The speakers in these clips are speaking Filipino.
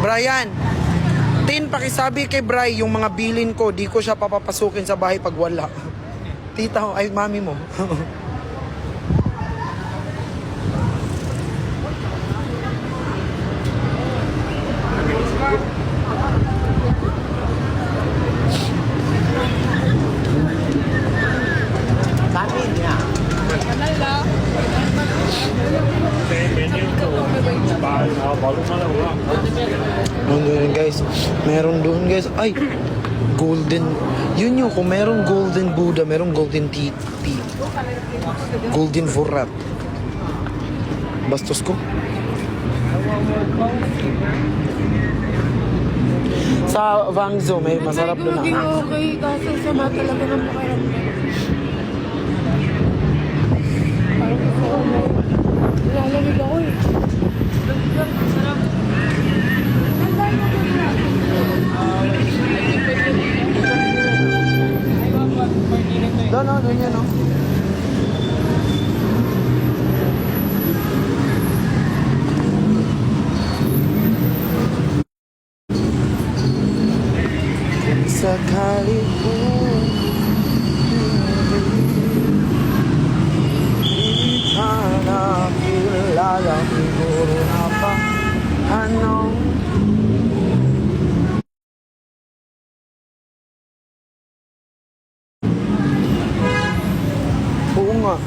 Brian, pakisabi kay Bri yung mga bilin ko, di ko siya papapasukin sa bahay pag wala. Tita, ay mami mo. Doon guys, meron doon guys, ay, golden, yun yung, kung merong golden Buddha, merong golden tea, golden Vorat. Bastos ko. Sa Vangzo, may masarap doon Naging okay, kaso sama talaga ng pakiramdam. Parang gusto ko na, nilalamig ako eh. Sarap. Doon yan, no? Sakali po hindi ka nakilala, siguro na pa ano. Oo nga.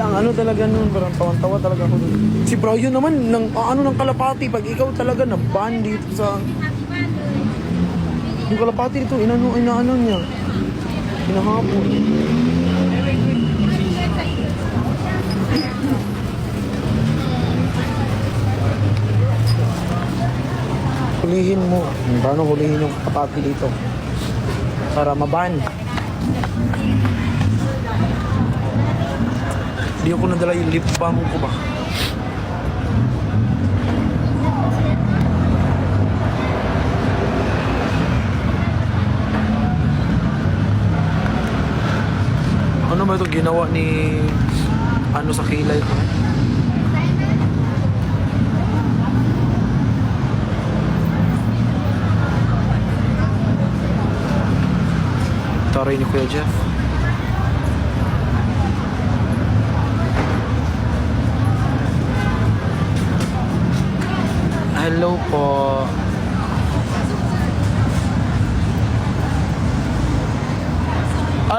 Ang ano talaga nun, parang tawan-tawa talaga ako nun. Si Brian naman, ng kalapati, pag ikaw talaga na-ban dito sa... Yung kalapati dito, inaano niya. Hinahapon. Hulihin mo. Paano hulihin yung kalapati dito? Para maban. Hindi ako nadala yung lip balm ko ba? Ano ba ito ginawa ni ano sa kilay ko? Taray ni Kuya Jeff. Hello po.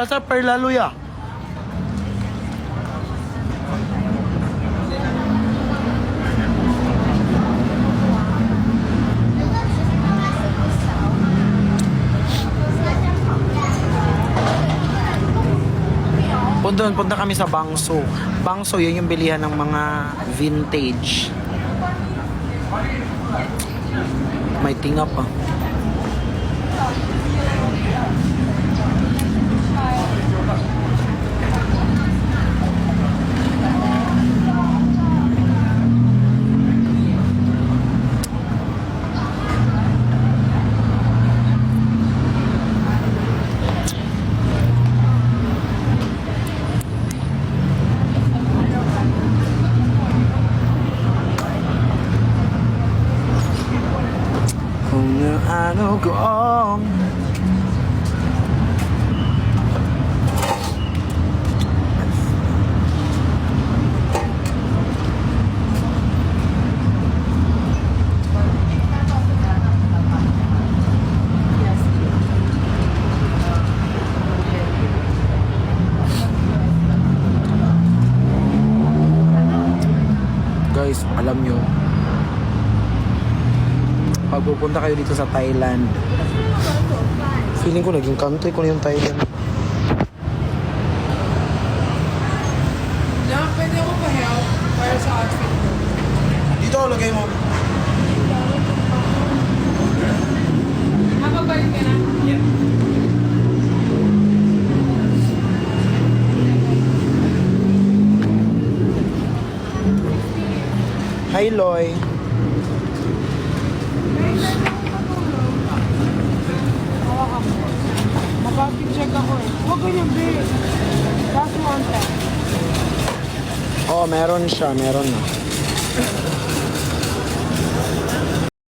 Sa Perlaluya. Punta kami sa Bangso. Bangso, yun yung bilihan ng mga vintage. May tingap pa. Ano gong guys, alam nyo, pag pupunta kayo dito sa Thailand, feeling ko naging country ko na yung Thailand. Diyan, pwede ako pa-help para sa outfit ko. Dito, lagay mo. Mapabalik ka na? Yeah. Hi, Loy. Mapapag-check ako eh. Huwag ganyan, babe. Last one time. Oo, meron siya, meron na.